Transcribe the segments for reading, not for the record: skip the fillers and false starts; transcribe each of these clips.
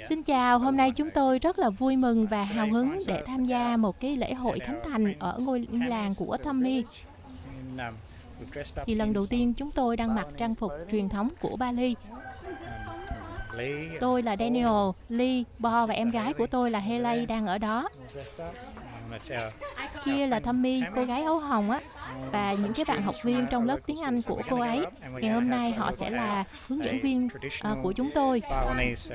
Xin chào, hôm nay chúng tôi rất là vui mừng và hào hứng để tham gia một cái lễ hội khánh thành ở ngôi làng của Tammy. Thì lần đầu tiên chúng tôi đang mặc trang phục truyền thống của Bali. Tôi là Daniel, Lee, Bo và em gái của tôi là Haley đang ở đó. Kia là Tammy, cô gái áo hồng á, và những cái bạn học viên trong lớp tiếng Anh của cô ấy. Ngày hôm nay họ sẽ là hướng dẫn viên của chúng tôi.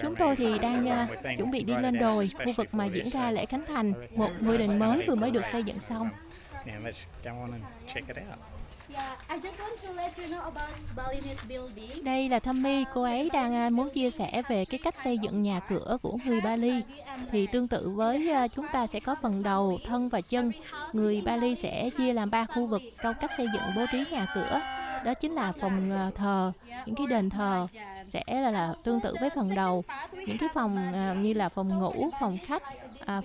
Chúng tôi thì đang chuẩn bị đi lên đồi, khu vực mà diễn ra lễ khánh thành, một ngôi đền mới vừa mới được xây dựng xong. Đây là Tammy, cô ấy đang muốn chia sẻ về cái cách xây dựng nhà cửa của người Bali. Thì tương tự với chúng ta sẽ có phần đầu, thân và chân. Người Bali sẽ chia làm 3 khu vực trong cách xây dựng bố trí nhà cửa. Đó chính là phòng thờ, những cái đền thờ sẽ là tương tự với phần đầu. Những cái phòng như là phòng ngủ, phòng khách,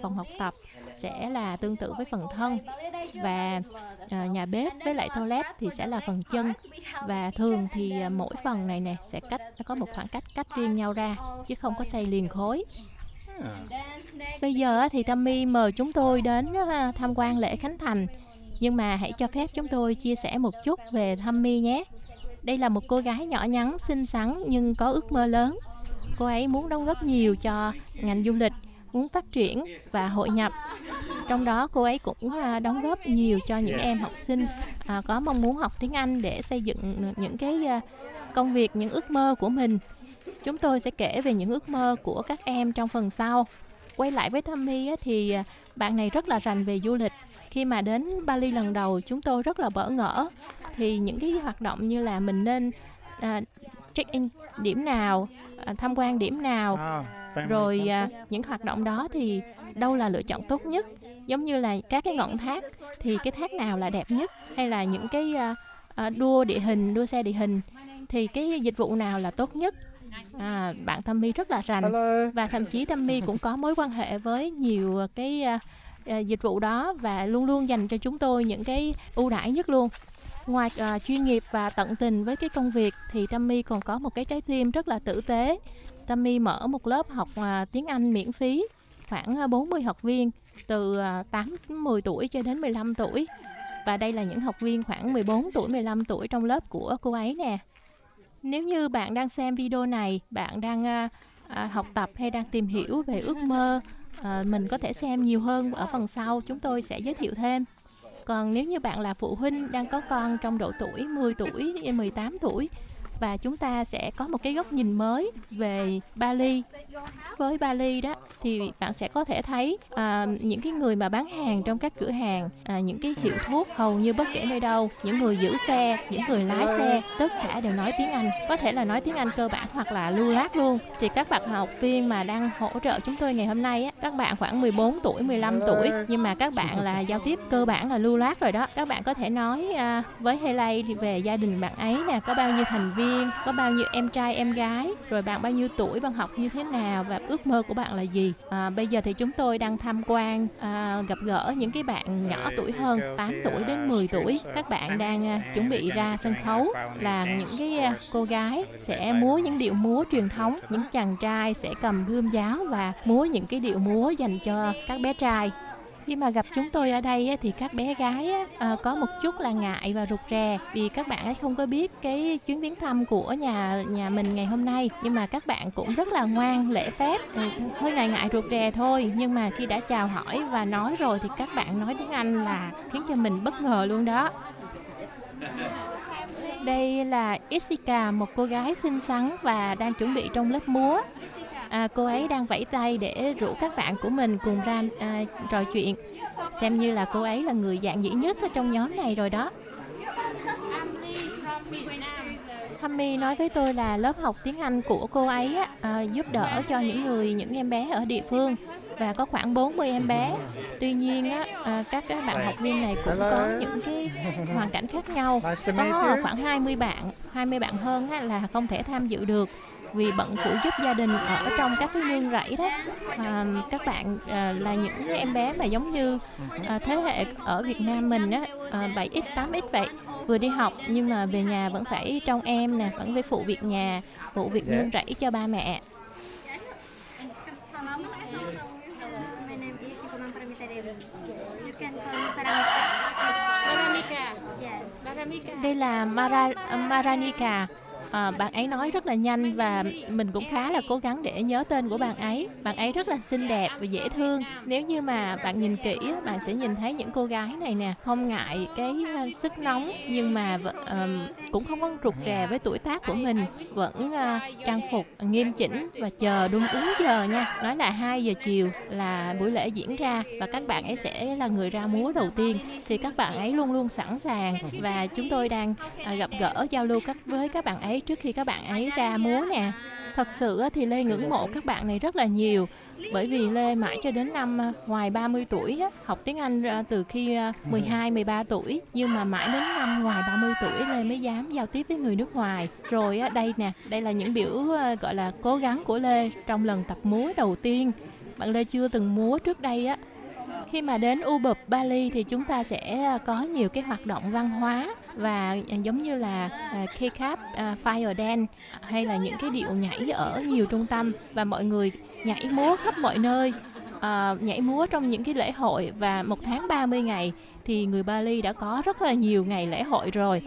phòng học tập sẽ là tương tự với phần thân. Và nhà bếp với lại toilet thì sẽ là phần chân. Và thường thì mỗi phần này nè sẽ có một khoảng cách riêng nhau ra, chứ không có xây liền khối. Bây giờ thì Tammy mời chúng tôi đến tham quan lễ khánh thành. Nhưng mà hãy cho phép chúng tôi chia sẻ một chút về Tammy nhé. Đây là một cô gái nhỏ nhắn, xinh xắn nhưng có ước mơ lớn. Cô ấy muốn đóng góp nhiều cho ngành du lịch, muốn phát triển và hội nhập. Trong đó cô ấy cũng đóng góp nhiều cho những em học sinh có mong muốn học tiếng Anh để xây dựng những cái công việc, những ước mơ của mình. Chúng tôi sẽ kể về những ước mơ của các em trong phần sau. Quay lại với Tammy thì bạn này rất là rành về du lịch. Khi mà đến Bali lần đầu chúng tôi rất là bỡ ngỡ. Thì những cái hoạt động như là mình nên check-in điểm nào, tham quan điểm nào, rồi những hoạt động đó thì đâu là lựa chọn tốt nhất. Giống như là các cái ngọn thác thì cái thác nào là đẹp nhất, hay là những cái đua địa hình, đua xe địa hình thì cái dịch vụ nào là tốt nhất. Bạn Tammy rất là rành. Và thậm chí Tammy cũng có mối quan hệ với nhiều cái dịch vụ đó và luôn luôn dành cho chúng tôi những cái ưu đãi nhất luôn. Ngoài chuyên nghiệp và tận tình với cái công việc thì Tammy còn có một cái trái tim rất là tử tế. Tammy mở một lớp học tiếng Anh miễn phí, khoảng 40 học viên từ 8-10 tuổi cho đến 15 tuổi. Và đây là những học viên khoảng 14 tuổi, 15 tuổi trong lớp của cô ấy nè. Nếu như bạn đang xem video này, bạn đang học tập hay đang tìm hiểu về ước mơ, mình có thể xem nhiều hơn ở phần sau, chúng tôi sẽ giới thiệu thêm. Còn nếu như bạn là phụ huynh đang có con trong độ tuổi 10 tuổi, 18 tuổi và chúng ta sẽ có một cái góc nhìn mới về Bali. Với Bali đó thì bạn sẽ có thể thấy những cái người mà bán hàng trong các cửa hàng, những cái hiệu thuốc hầu như bất kể nơi đâu, những người giữ xe, những người lái xe, tất cả đều nói tiếng Anh. Có thể là nói tiếng Anh cơ bản hoặc là lưu loát luôn. Thì các bạn học viên mà đang hỗ trợ chúng tôi ngày hôm nay các bạn khoảng 14 tuổi, 15 tuổi, nhưng mà các bạn là giao tiếp cơ bản là lưu loát rồi đó. Các bạn có thể nói với Haley thì về gia đình bạn ấy nè, có bao nhiêu thành viên, có bao nhiêu em trai em gái, rồi bạn bao nhiêu tuổi, bạn học như thế nào và ước mơ của bạn là gì. Bây giờ thì chúng tôi đang tham quan, gặp gỡ những cái bạn nhỏ tuổi hơn, 8 tuổi đến 10 tuổi. Các bạn đang chuẩn bị ra sân khấu, là những cái cô gái sẽ múa những điệu múa truyền thống, những chàng trai sẽ cầm gươm giáo và múa những cái điệu múa dành cho các bé trai. Khi mà gặp chúng tôi ở đây thì các bé gái có một chút là ngại và rụt rè vì các bạn ấy không có biết cái chuyến viếng thăm của nhà mình ngày hôm nay. Nhưng mà các bạn cũng rất là ngoan, lễ phép, hơi ngại rụt rè thôi. Nhưng mà khi đã chào hỏi và nói rồi thì các bạn nói tiếng Anh là khiến cho mình bất ngờ luôn đó. Đây là Isika, một cô gái xinh xắn và đang chuẩn bị trong lớp múa. Cô ấy đang vẫy tay để rủ các bạn của mình cùng ra trò chuyện. Xem như là cô ấy là người dạn dĩ nhất ở trong nhóm này rồi đó. Tammy nói với tôi là lớp học tiếng Anh của cô ấy giúp đỡ cho những em bé ở địa phương và có khoảng 40 em bé. Tuy nhiên các bạn học viên này cũng có những cái hoàn cảnh khác nhau. Có khoảng 20 bạn hơn là không thể tham dự được. vì bận phụ giúp gia đình ở trong các cái nương rẫy đó. Các bạn là những em bé mà giống như thế hệ ở Việt Nam mình á, 7X, 8X vậy, vừa đi học nhưng mà về nhà vẫn phải trông em nè, vẫn phải phụ việc nhà, phụ việc nương rẫy cho ba mẹ. My name is Nikomang Paramita Devi. You can call me Paramita. Paramika. Yes. Paramika. Đây là Maranika. Bạn ấy nói rất là nhanh và mình cũng khá là cố gắng để nhớ tên của bạn ấy. Bạn ấy rất là xinh đẹp và dễ thương. Nếu như mà bạn nhìn kỹ, bạn sẽ nhìn thấy những cô gái này nè, không ngại cái sức nóng nhưng mà cũng không có rụt rè với tuổi tác của mình, vẫn trang phục nghiêm chỉnh và chờ đúng giờ nha. Nói là 2 giờ chiều là buổi lễ diễn ra và các bạn ấy sẽ là người ra múa đầu tiên, thì các bạn ấy luôn luôn sẵn sàng và chúng tôi đang gặp gỡ giao lưu với các bạn ấy trước khi các bạn ấy ra múa nè. Thật sự thì Lê ngưỡng mộ các bạn này rất là nhiều, bởi vì Lê mãi cho đến năm ngoài 30 tuổi học tiếng Anh từ khi 12, 13 tuổi, nhưng mà mãi đến năm ngoài 30 tuổi Lê mới dám giao tiếp với người nước ngoài. Rồi đây nè, đây là những biểu gọi là cố gắng của Lê trong lần tập múa đầu tiên. Bạn Lê chưa từng múa trước đây á. Khi mà đến Ubud, Bali thì chúng ta sẽ có nhiều cái hoạt động văn hóa và giống như là K-pop, Fire Dance hay là những cái điệu nhảy ở nhiều trung tâm và mọi người nhảy múa khắp mọi nơi, nhảy múa trong những cái lễ hội, và 1 tháng 30 ngày thì người Bali đã có rất là nhiều ngày lễ hội rồi.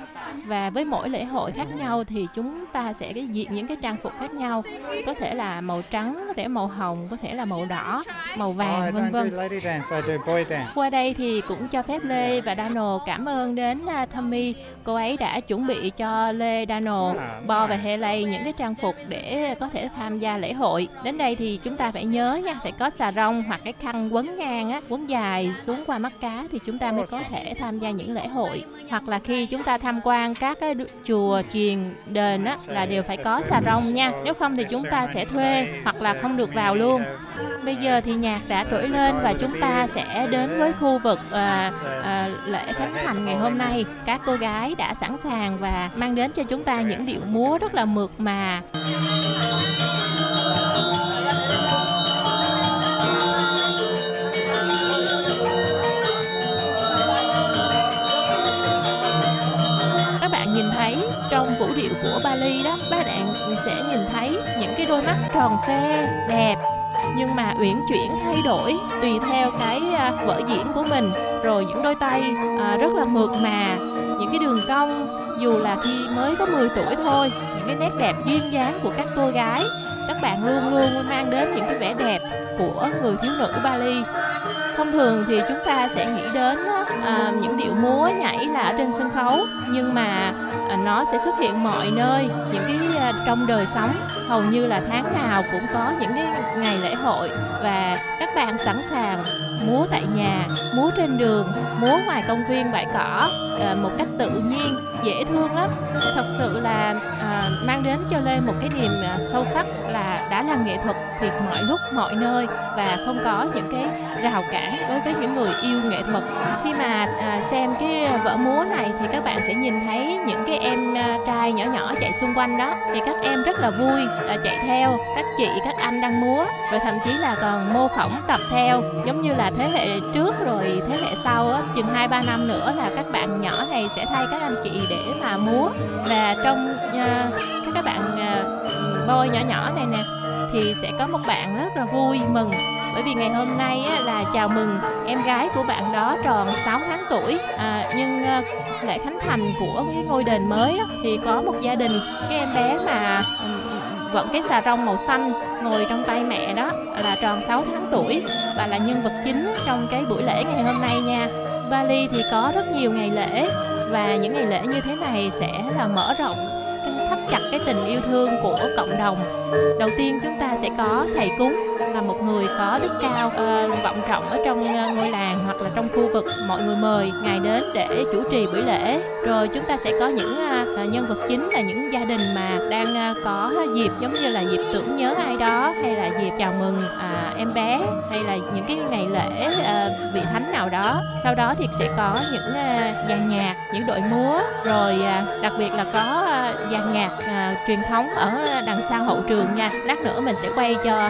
Và với mỗi lễ hội khác nhau thì chúng ta sẽ diện những cái trang phục khác nhau. Có thể là màu trắng, có thể màu hồng, có thể là màu đỏ, màu vàng, vân vân. Qua đây thì cũng cho phép Lê và Dano cảm ơn đến Tommy. Cô ấy đã chuẩn bị cho Lê, Dano, Bo và Haley những cái trang phục để có thể tham gia lễ hội. Đến đây thì chúng ta phải nhớ nha, phải có xà rong hoặc cái khăn quấn ngang á, quấn dài xuống qua mắt cá thì chúng ta mới có thể tham gia những lễ hội. Hoặc là khi chúng ta tham quan các cái chùa, chiền, đền á, là đều phải có xà rong nha. Nếu không thì chúng ta sẽ thuê hoặc là không được vào luôn. Bây giờ thì nhạc đã trỗi lên và chúng ta sẽ đến với khu vực lễ khánh thành ngày hôm nay. Các cô gái đã sẵn sàng và mang đến cho chúng ta những điệu múa rất là mượt mà. Các bạn nhìn thấy trong vũ điệu của Bali đó, các bạn sẽ nhìn thấy những cái đôi mắt tròn xoe, đẹp nhưng mà uyển chuyển thay đổi tùy theo cái vở diễn của mình. Rồi những đôi tay rất là mượt mà, những cái đường cong dù là khi mới có 10 tuổi thôi, những cái nét đẹp duyên dáng của các cô gái. Các bạn luôn luôn mang đến những cái vẻ đẹp của người thiếu nữ Bali. Thông thường thì chúng ta sẽ nghĩ đến những điệu múa nhảy là ở trên sân khấu, nhưng mà nó sẽ xuất hiện mọi nơi, những cái trong đời sống. Hầu như là tháng nào cũng có những cái ngày lễ hội và các bạn sẵn sàng múa tại nhà, múa trên đường, múa ngoài công viên bãi cỏ một cách tự nhiên, dễ thương lắm. Thật sự là mang đến cho Lê một cái niềm sâu sắc là đã là nghệ thuật thì mọi lúc mọi nơi và không có những cái rào cản đối với những người yêu nghệ thuật. Khi mà xem cái vở múa này thì các bạn sẽ nhìn thấy những cái em trai nhỏ nhỏ chạy xung quanh đó, thì các em rất là vui chạy theo các chị, các anh đang múa, rồi thậm chí là còn mô phỏng tập theo, giống như là thế hệ trước rồi thế hệ sau á, chừng 2-3 năm nữa là các bạn nhỏ này sẽ thay các anh chị để mà múa. Và trong các bạn boy nhỏ nhỏ này nè thì sẽ có một bạn rất là vui mừng, bởi vì ngày hôm nay á, là chào mừng em gái của bạn đó tròn 6 tháng tuổi. Nhưng lễ khánh thành của cái ngôi đền mới đó, thì có một gia đình, cái em bé mà vận cái xà rong màu xanh ngồi trong tay mẹ đó là tròn 6 tháng tuổi và là nhân vật chính trong cái buổi lễ ngày hôm nay nha. Bali thì có rất nhiều ngày lễ và những ngày lễ như thế này sẽ là mở rộng, thắt chặt cái tình yêu thương của cộng đồng. Đầu tiên chúng ta sẽ có thầy cúng, là một người có đức cao vọng trọng ở trong ngôi làng hoặc là trong khu vực. Mọi người mời ngài đến để chủ trì buổi lễ. Rồi chúng ta sẽ có những nhân vật chính là những gia đình mà đang có dịp, giống như là dịp tưởng nhớ ai đó, hay là dịp chào mừng em bé, hay là những cái ngày lễ vị thánh nào đó. Sau đó thì sẽ có những dàn nhạc, những đội múa, rồi đặc biệt là có dàn nhạc nhạc truyền thống ở đằng sau hậu trường nha. Lát nữa mình sẽ quay cho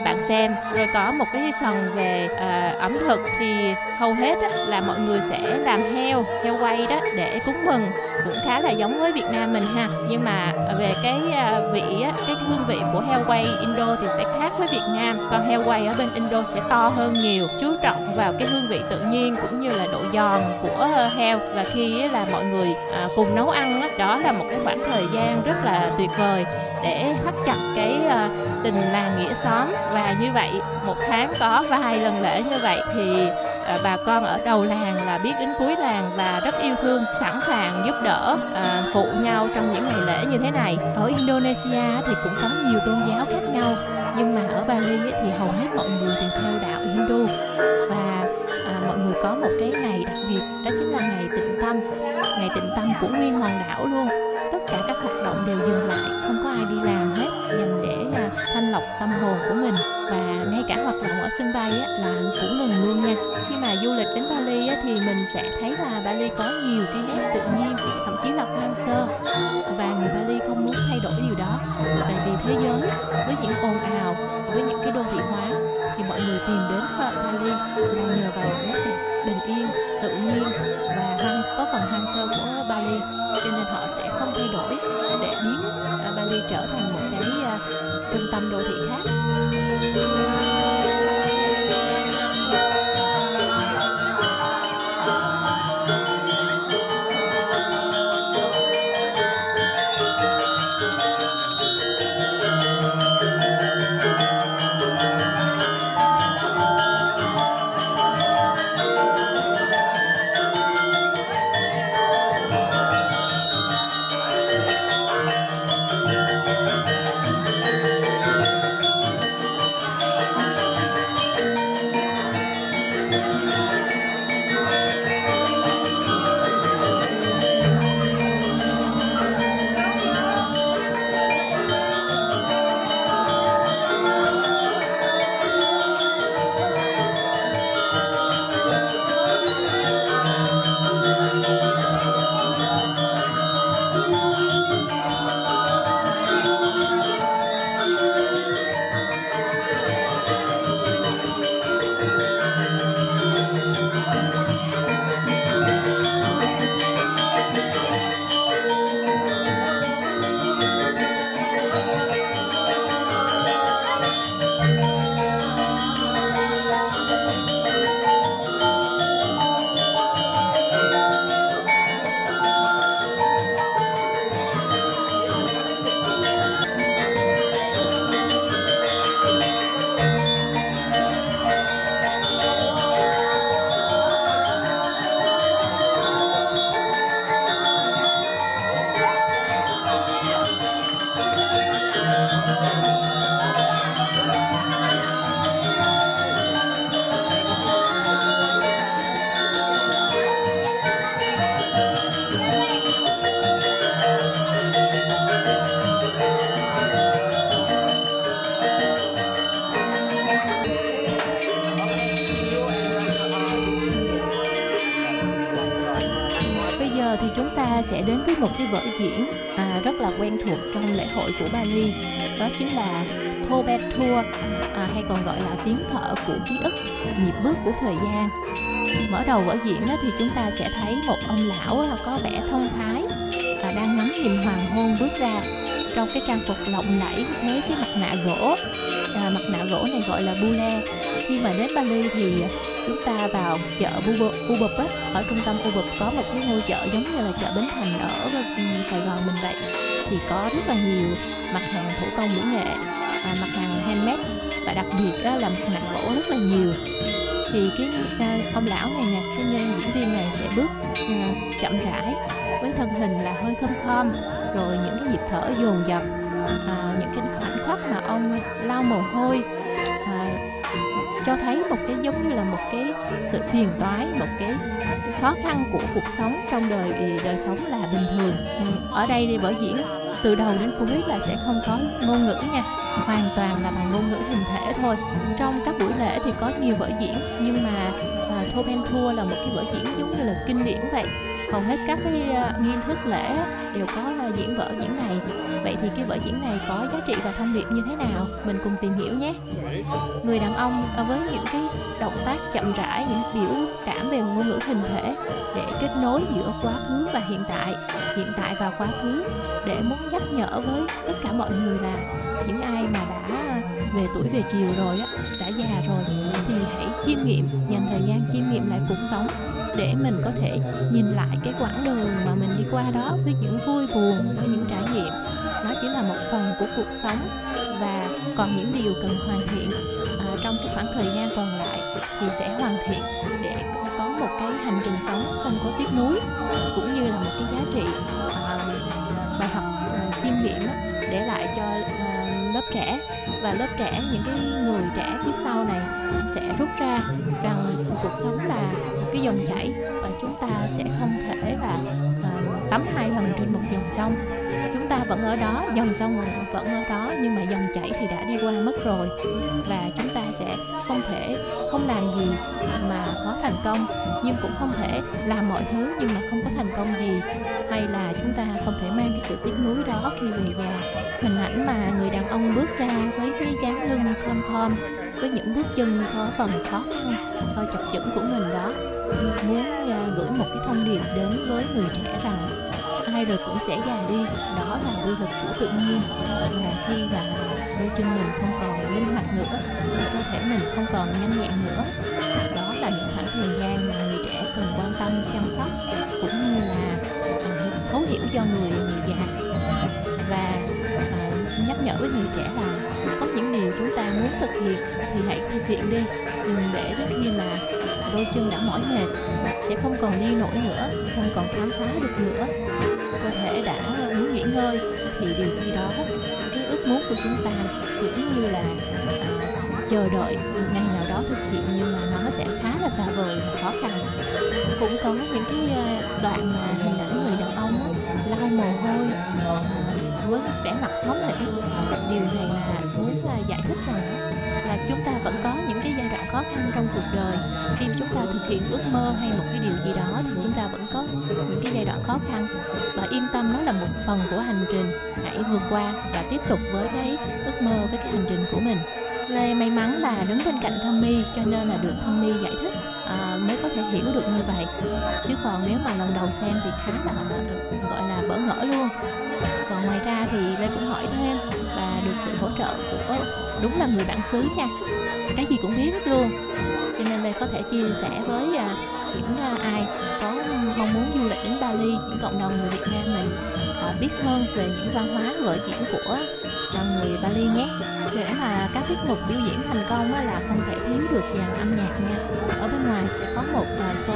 bạn xem. Rồi có một cái phần về ẩm thực thì hầu hết là mọi người sẽ làm heo quay đó để cúng mừng, cũng khá là giống với Việt Nam mình ha. Nhưng mà về cái vị cái hương vị của heo quay Indo thì sẽ khác với Việt Nam. Còn heo quay ở bên Indo sẽ to hơn nhiều, chú trọng vào cái hương vị tự nhiên cũng như là độ giòn của heo. Và khi là mọi người cùng nấu ăn đó là một cái khoảng thời gian rất là tuyệt vời để thắt chặt cái tình làng nghĩa xóm. Và như vậy một tháng có vài lần lễ như vậy thì bà con ở đầu làng là biết đến cuối làng và rất yêu thương, sẵn sàng giúp đỡ phụ nhau trong những ngày lễ như thế này. Ở Indonesia thì cũng có nhiều tôn giáo khác nhau, nhưng mà ở Bali thì hầu hết mọi người đều theo đạo Hindu. Và mọi người có một cái ngày đặc biệt, đó chính là ngày tịnh tâm. Ngày tịnh tâm của nguyên hòn đảo luôn. Tất cả các hoạt động đều dừng lại, không có ai đi làm hết, nhằm để thanh lọc tâm hồn của mình. Và ngay cả hoạt động ở sân bay là cũng ngừng luôn nha. Khi mà du lịch đến Bali thì mình sẽ thấy là Bali có nhiều cái nét tự nhiên, thậm chí là hoang sơ. Và người Bali không muốn thay đổi điều đó. Tại vì thế giới với những ồn ào, với những cái đô thị hóa thì mọi người tìm đến Bali là nhờ vào nét đẹp, bình yên, tự nhiên và có phần hoang sơ của Bali. Cho nên họ sẽ không thay đổi để biến Bali trở thành một cái trung tâm đô thị khác. Thì chúng ta sẽ đến với một cái vở diễn rất là quen thuộc trong lễ hội của Bali. Đó chính là Thobetua, hay còn gọi là tiếng thở của ký ức, nhịp bước của thời gian. Mở đầu vở diễn thì chúng ta sẽ thấy một ông lão có vẻ thông thái, đang ngắm nhìn hoàng hôn bước ra trong cái trang phục lộng lẫy với cái mặt nạ gỗ. Mặt nạ gỗ này gọi là bule. Khi mà đến Bali thì chúng ta vào chợ Ubud ở trung tâm Ubud có một cái ngôi chợ giống như là chợ Bến Thành ở Sài Gòn mình vậy. Thì có rất là nhiều mặt hàng thủ công mỹ nghệ, mặt hàng handmade, và đặc biệt đó là mặt nạ gỗ rất là nhiều. Thì cái ông lão này nè, cái nhân diễn viên này sẽ bước chậm rãi với thân hình là hơi khom khom, rồi những cái nhịp thở dồn dập, những cái khoảnh khắc mà ông lau mồ hôi, cho thấy một cái giống như là một cái sự phiền toái, một cái khó khăn của cuộc sống trong đời sống là bình thường. Ở đây thì vở diễn từ đầu đến cuối là sẽ không có ngôn ngữ nha, hoàn toàn là bằng ngôn ngữ hình thể thôi. Trong các buổi lễ thì có nhiều vở diễn, nhưng mà Thorpenthua là một cái vở diễn giống như là kinh điển vậy. Hầu hết các cái nghi thức lễ đều có diễn vở diễn này. Vậy thì cái vở diễn này có giá trị và thông điệp như thế nào? Mình cùng tìm hiểu nhé. Người đàn ông với những cái động tác chậm rãi, những biểu cảm về ngôn ngữ hình thể để kết nối giữa quá khứ và hiện tại và quá khứ, để muốn nhắc nhở với tất cả mọi người là những ai mà đã về tuổi về chiều rồi á, đã già rồi, thì hãy chiêm nghiệm, dành thời gian chiêm nghiệm lại cuộc sống để mình có thể nhìn lại cái quãng đường mà mình đi qua đó với những vui buồn, với những trải nghiệm. Nó chỉ là một phần của cuộc sống và còn những điều cần hoàn thiện trong cái khoảng thời gian còn lại thì sẽ hoàn thiện để có một cái hành trình sống không có tiếc nuối, cũng như là một cái giá trị bài học chiêm nghiệm để lại cho lớp trẻ. Và lớp trẻ, những cái người trẻ phía sau này sẽ rút ra rằng cuộc sống là một cái dòng chảy và chúng ta sẽ không thể là tắm 2 lần trên một dòng sông. Chúng ta vẫn ở đó, dòng sông vẫn ở đó, nhưng mà dòng chảy thì đã đi qua mất rồi. Và chúng ta sẽ không làm gì mà có thành công, nhưng cũng không thể làm mọi thứ nhưng mà không có thành công gì, hay là chúng ta không thể mang cái sự tiếc nuối đó khi về già. Hình ảnh mà người đàn ông bước ra với cái dáng lưng khom khom, với những bước chân có phần khó khăn, hơi chập chững của mình đó, muốn gửi một cái thông điệp đến với người trẻ rằng ai rồi cũng sẽ già đi, đó là quy luật của tự nhiên. Và khi mà đôi chân mình không còn linh hoạt nữa, cơ thể mình không còn nhanh nhẹn nữa, đó là những khoảng thời gian mà người trẻ cần quan tâm, chăm sóc, cũng như là thấu hiểu cho người già. Và nhắc nhở với người trẻ là có những điều chúng ta muốn thực hiện thì hãy thực hiện đi, đừng để đến khi mà đôi chân đã mỏi mệt, sẽ không còn đi nổi nữa, không còn khám phá được nữa, cơ thể đã muốn nghỉ ngơi, thì điều gì đó, cái ước muốn của chúng ta tưởng như là chờ đợi ngày nào đó thực hiện, nhưng mà nó sẽ khá là xa vời và khó khăn. Cũng có những cái đoạn mà hình ảnh người đàn ông lau mồ hôi với vẻ mặt hóm hỉnh. Điều này là muốn giải thích rằng là chúng ta vẫn có những cái giai đoạn khó khăn trong cuộc đời. Khi chúng ta thực hiện ước mơ hay một cái điều gì đó thì chúng ta vẫn có những cái giai đoạn khó khăn, và yên tâm, nó là một phần của hành trình. Hãy vượt qua và tiếp tục với cái ước mơ, với cái hành trình của mình. Lê may mắn là đứng bên cạnh Tommy, cho nên là được Tommy giải thích mới có thể hiểu được như vậy. Chứ còn nếu mà lần đầu xem thì khá là gọi là bỡ ngỡ luôn. Còn ngoài ra thì Lê cũng hỏi thêm và được sự hỗ trợ của đúng là người bản xứ nha, cái gì cũng biết hết luôn. Cho nên Lê có thể chia sẻ với những ai có mong muốn du lịch đến Bali, những cộng đồng người Việt Nam mình biết hơn về những văn hóa vở diễn của người Bali nhé. Để mà các tiết mục biểu diễn thành công là không thể thiếu được dàn âm nhạc nha. Ở bên ngoài sẽ có một số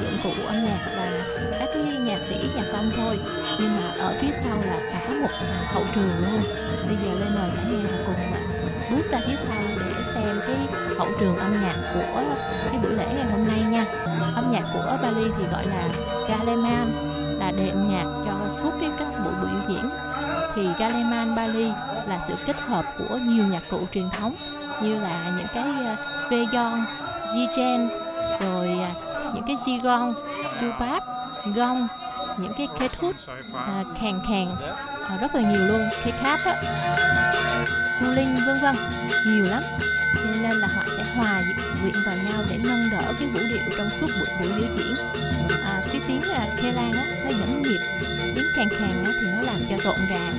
dụng cụ âm nhạc và các cái nhạc sĩ nhạc công thôi, nhưng mà ở phía sau là cả một hậu trường luôn. Bây giờ lên mời cả nhà cùng bước ra phía sau để xem cái hậu trường âm nhạc của cái buổi lễ ngày hôm nay nha. Âm nhạc của Bali thì gọi là Gamelan, là đệm nhạc cho suốt các buổi biểu diễn. Thì Gamelan Bali là sự kết hợp của nhiều nhạc cụ truyền thống như là những cái rayong, jigen, rồi những cái zigong, subap, gong, những cái ketut, khàn khàn, rất là nhiều luôn, cái khác á, su linh, vân vân, nhiều lắm. Cho nên là họ sẽ hòa quyện vào nhau để nâng đỡ cái vũ điệu trong suốt buổi biểu diễn. Cái tiếng khe lan á, nó dẫn nhịp, tiếng khàn khàn á thì nó làm cho rộn ràng,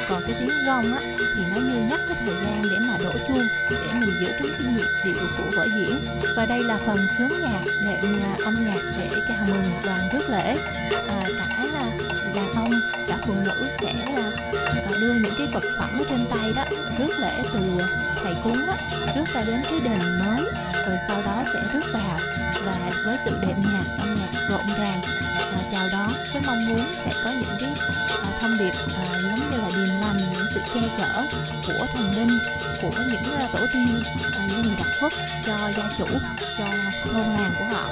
còn cái tiếng gong á thì nó như nhắc cái thời gian để mà đổ chuông, để mình giữ cái nhịp điệu của vở diễn. Và đây là phần sướng nhạc, đệm âm nhạc để chào mừng đoàn rước lễ. Cả đàn ông, cả phụ nữ sẽ đưa những cái vật phẩm ở trên tay đó, rước lễ từ thầy cúng á, rước ra đến cái đền mới, rồi sau đó sẽ rước vào, và với sự đệm nhạc, âm nhạc rộn ràng chào đón, với mong muốn sẽ có những cái thông điệp giống như là điềm lành, những sự che chở của thần linh, của những tổ tiên, như người đặt phúc cho gia chủ, cho thôn làng của họ.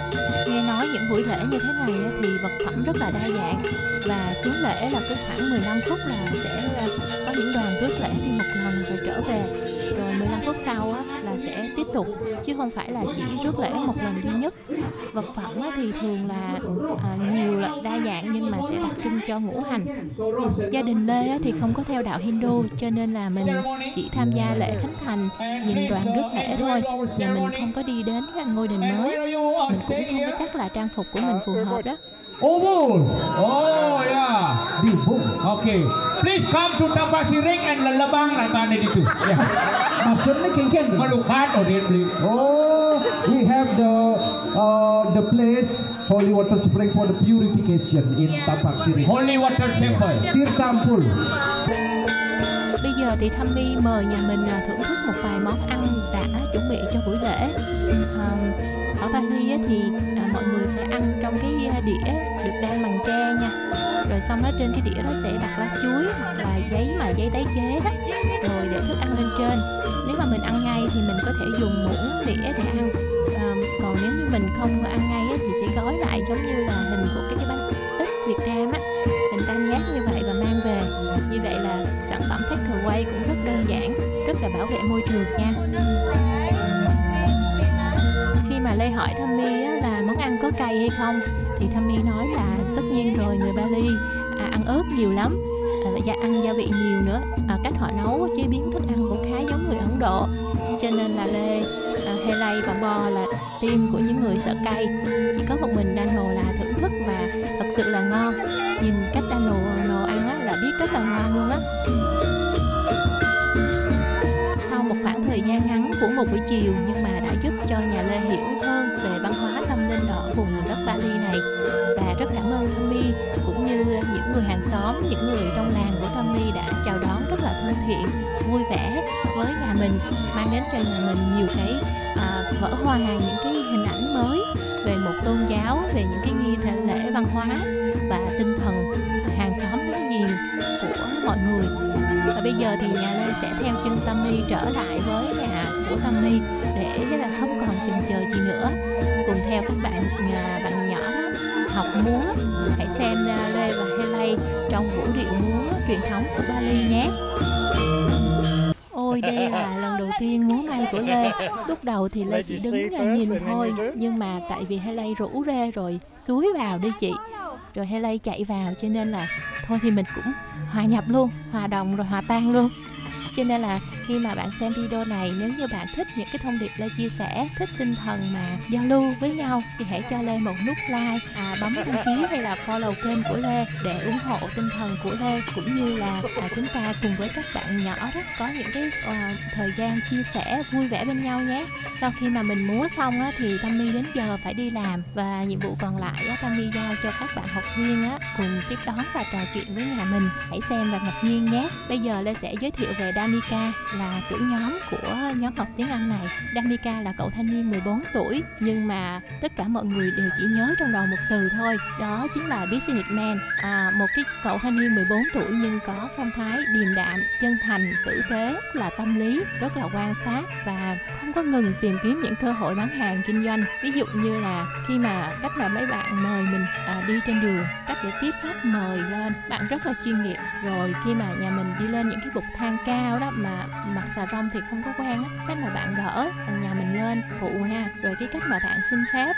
Nghe nói những những buổi lễ như thế này á, thì vật phẩm rất là đa dạng, và xuống lễ là cứ khoảng 15 phút là sẽ có những đoàn rước lễ đi một lần rồi trở về, rồi 15 phút sau á, là sẽ tiếp tục, chứ không phải là chỉ rước lễ một lần duy nhất. Vật phẩm á, thì thường là nhiều là đa dạng nhưng mà sẽ đặc trưng cho ngũ hành. Gia đình Lê á, thì không có theo đạo Hindu, cho nên là mình chỉ tham gia lễ khánh thành, nhìn đoàn rước lễ thôi. Nhà mình không có đi đến ngôi đình mới, mình cũng không có chắc là trang phục của mình phù hợp đó. Ubul. Oh ya, di Ubul. Okay. Please come to Tampasiring and Lalabang like mana itu. Yeah. Maksudnya kengkeng. Malukat or please. Oh, we have the place holy water spring for the purification in Tapak Siri. Holy Water Temple. Tirtampul. Bây giờ thì Thami mời nhà mình thưởng thức một vài món ăn đã chuẩn bị cho buổi lễ. Ở Bali á, thì mọi người sẽ ăn trong cái đĩa được đan bằng tre nha. Rồi xong đó trên cái đĩa đó sẽ đặt lá chuối hoặc là giấy đáy chế đó, rồi để thức ăn lên trên. Nếu mà mình ăn ngay thì mình có thể dùng muỗng đĩa để ăn. Còn nếu như mình không ăn ngay á, thì sẽ gói lại giống như là hình của cái bánh ít Việt Nam á, hình tam giác như vậy và mang về. Như vậy là sản phẩm takeaway cũng rất đơn giản, rất là bảo vệ môi trường nha. Khi mà Lê hỏi Thami á, là món ăn có cay hay không, thì Thami nói là tất nhiên rồi, người Bali ăn ớt nhiều lắm, và ăn gia vị nhiều nữa. Cách họ nấu chế biến thức ăn cũng khá giống người Ấn Độ, cho nên là Lê, Helay và Bo là team của những người sợ cay. Chỉ có một mình Dano là thưởng thức và thật sự là ngon. Nhìn cách Dano ăn á, là biết rất là ngon luôn á. Sau một khoảng thời gian ngắn của một buổi chiều nhưng mà đã giúp cho nhà Lê hiểu hơn về văn hóa tâm linh ở vùng đất Bali này, và rất cảm ơn Thami cũng như những người hàng xóm, những người trong làng của Thami đã chào đón rất là thân thiện, vui vẻ với nhà mình, mang đến cho nhà mình nhiều cái vỡ hoa những cái hình ảnh mới về một tôn giáo, về những cái nghi lễ văn hóa và tinh thần hàng xóm láng giềng của mọi người. Và bây giờ thì nhà Lê sẽ theo chân Thami trở lại với nhà của Thami để là không còn chần chờ gì nữa, cùng theo các bạn nhỏ đó học múa. Hãy xem Lê và Helay trong vũ điệu múa truyền thống của Bali nhé. Ôi, đây là lần đầu tiên múa may của Lê. Lúc đầu thì Lê chỉ đứng nhìn thôi, nhưng mà tại vì Helay rủ rê rồi xúi vào đi chị, rồi Helay chạy vào, cho nên là thôi thì mình cũng hòa nhập luôn, hòa đồng rồi hòa tan luôn. Cho nên là khi mà bạn xem video này, nếu như bạn thích những cái thông điệp Lê chia sẻ, thích tinh thần mà giao lưu với nhau, thì hãy cho Lê một nút like, bấm đăng ký hay là follow kênh của Lê để ủng hộ tinh thần của Lê, cũng như là chúng ta cùng với các bạn nhỏ đó có những cái thời gian chia sẻ vui vẻ bên nhau nhé. Sau khi mà mình múa xong á, thì Thami đến giờ phải đi làm, và nhiệm vụ còn lại á, Thami giao cho các bạn học viên á, cùng tiếp đón và trò chuyện với nhà mình. Hãy xem và ngạc nhiên nhé. Bây giờ Lê sẽ giới thiệu về Damika, là trưởng nhóm của nhóm học tiếng Anh này. Damika là cậu thanh niên 14 tuổi, nhưng mà tất cả mọi người đều chỉ nhớ trong đầu một từ thôi, đó chính là businessman. Một cái cậu thanh niên 14 tuổi nhưng có phong thái điềm đạm, chân thành, tử tế, rất là tâm lý, rất là quan sát và không có ngừng tìm kiếm những cơ hội bán hàng kinh doanh. Ví dụ như là khi mà cách mà mấy bạn mời mình đi trên đường, cách để tiếp khách mời lên, bạn rất là chuyên nghiệp. Rồi khi mà nhà mình đi lên những cái bục thang cao đó mà mặc xà rông thì không có quen á, cách mà bạn đỡ nhà mình lên phụ ha, rồi cái cách mà bạn xin phép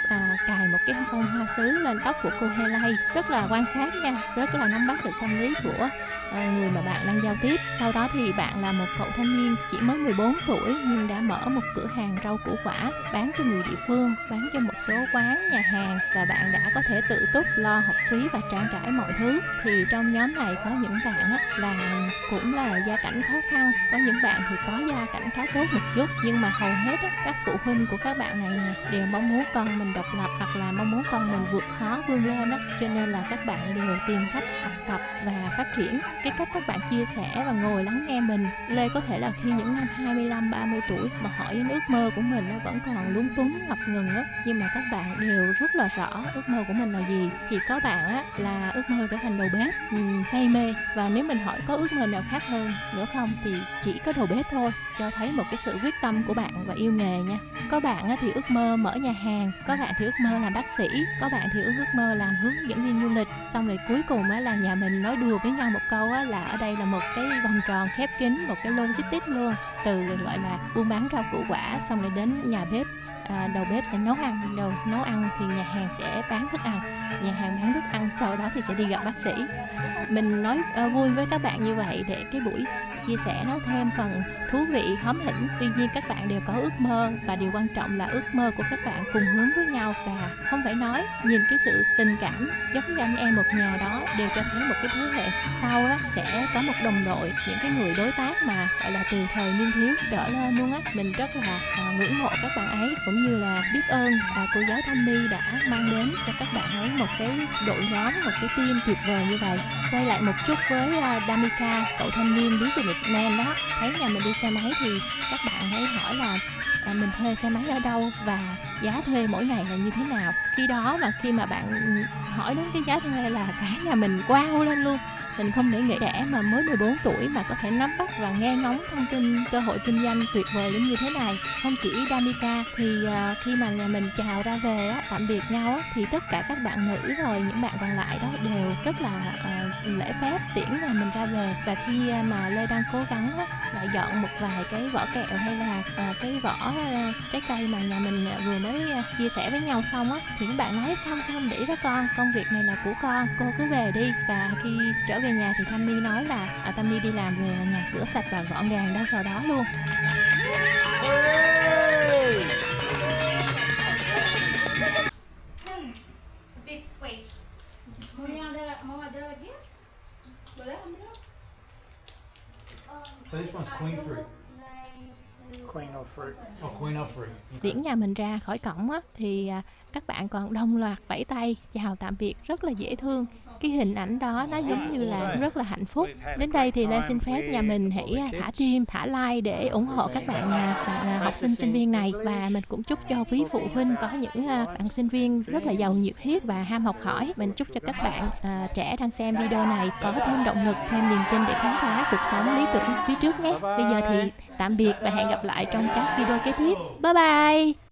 cài một cái bông hoa sứ lên tóc của cô Helay, rất là quan sát nha, rất là nắm bắt được tâm lý của người mà bạn đang giao tiếp. Sau đó thì bạn là một cậu thanh niên chỉ mới 14 tuổi nhưng đã mở một cửa hàng rau củ quả bán cho người địa phương, bán cho một số quán, nhà hàng, và bạn đã có thể tự túc lo học phí và trang trải mọi thứ. Thì trong nhóm này có những bạn là cũng là gia cảnh khó khăn, có những bạn thì có gia cảnh khá tốt một chút, nhưng mà hầu hết các phụ huynh của các bạn này đều mong muốn con mình độc lập hoặc là mong muốn con mình vượt khó vươn lên đó, cho nên là các bạn đều tìm cách học tập và phát triển. cái cách các bạn chia sẻ và ngồi lắng nghe mình. Lê có thể là khi những năm 25, 30 tuổi mà hỏi đến ước mơ của mình nó vẫn còn lúng túng, ngập ngừng á, nhưng mà các bạn đều rất là rõ ước mơ của mình là gì. Thì có bạn á là ước mơ trở thành đầu bếp, say mê, và nếu mình hỏi có ước mơ nào khác hơn nữa không thì chỉ có đầu bếp thôi, cho thấy một cái sự quyết tâm của bạn và yêu nghề nha. Có bạn á thì ước mơ mở nhà hàng, có bạn thì ước mơ làm bác sĩ, có bạn thì ước mơ làm hướng dẫn viên du lịch. Xong rồi cuối cùng á là nhà mình nói đùa với nhau một câu á là ở đây là một cái vòng tròn khép kín, một cái logistics luôn, từ gọi là buôn bán rau củ quả xong rồi đến nhà bếp. Đầu bếp sẽ nấu ăn, đầu nấu ăn thì nhà hàng sẽ bán thức ăn, nhà hàng bán thức ăn sau đó thì sẽ đi gặp bác sĩ. Mình nói vui với các bạn như vậy để cái buổi chia sẻ nó thêm phần thú vị, hóm hỉnh. Tuy nhiên các bạn đều có ước mơ, và điều quan trọng là ước mơ của các bạn cùng hướng với nhau, và không phải nói, nhìn cái sự tình cảm giống như anh em một nhà đó đều cho thấy một cái thế hệ sau đó sẽ có một đồng đội, những cái người đối tác mà gọi là từ thời niên thiếu trở lên luôn á. Mình rất là ngưỡng mộ các bạn ấy, cũng như là biết ơn cô giáo Thanh My đã mang đến cho các bạn ấy một cái đội nhóm, một cái team tuyệt vời như vậy. Quay lại một chút với Damika, cậu thanh niên businessman đó, thấy nhà mình đi xe máy thì các bạn ấy hỏi là mình thuê xe máy ở đâu và giá thuê mỗi ngày là như thế nào. Khi mà bạn hỏi đến cái giá thuê là cả nhà mình wow lên luôn. Mình không thể nghĩ trẻ mà mới 14 tuổi mà có thể nắm bắt và nghe ngóng thông tin cơ hội kinh doanh tuyệt vời đến như thế này. Không chỉ Damika thì khi mà nhà mình chào ra về á, tạm biệt nhau á, thì tất cả các bạn nữ rồi những bạn còn lại đó đều rất là lễ phép tiễn nhà mình ra về. Và khi mà Lê đang cố gắng á, lại dọn một vài cái vỏ kẹo hay là cái vỏ trái cây mà nhà mình vừa mới chia sẻ với nhau xong á, thì các bạn nói không để đó con, công việc này là của con, cô cứ về đi. Và khi trở về nhà thì Tammy nói là Tammy đi làm về là nhà cửa sạch và gọn gàng đâu vào đó luôn. Bit sweet. Mau ada lagi? Boleh ambil? So this one's queen fruit. Queen of fruit. Oh, queen of fruit. Tiễn nhà mình ra khỏi cổng á, thì các bạn còn đồng loạt vẫy tay chào tạm biệt rất là dễ thương. Cái hình ảnh đó nó giống như là rất là hạnh phúc. Đến đây thì Lê xin phép nhà mình hãy thả tim, thả like để ủng hộ các bạn học sinh sinh viên này. Và mình cũng chúc cho quý phụ huynh có những bạn sinh viên rất là giàu nhiệt huyết và ham học hỏi. Mình chúc cho các bạn trẻ đang xem video này có thêm động lực, thêm niềm tin để khám phá cuộc sống lý tưởng phía trước nhé. Bây giờ thì tạm biệt và hẹn gặp lại trong các video kế tiếp. Bye bye!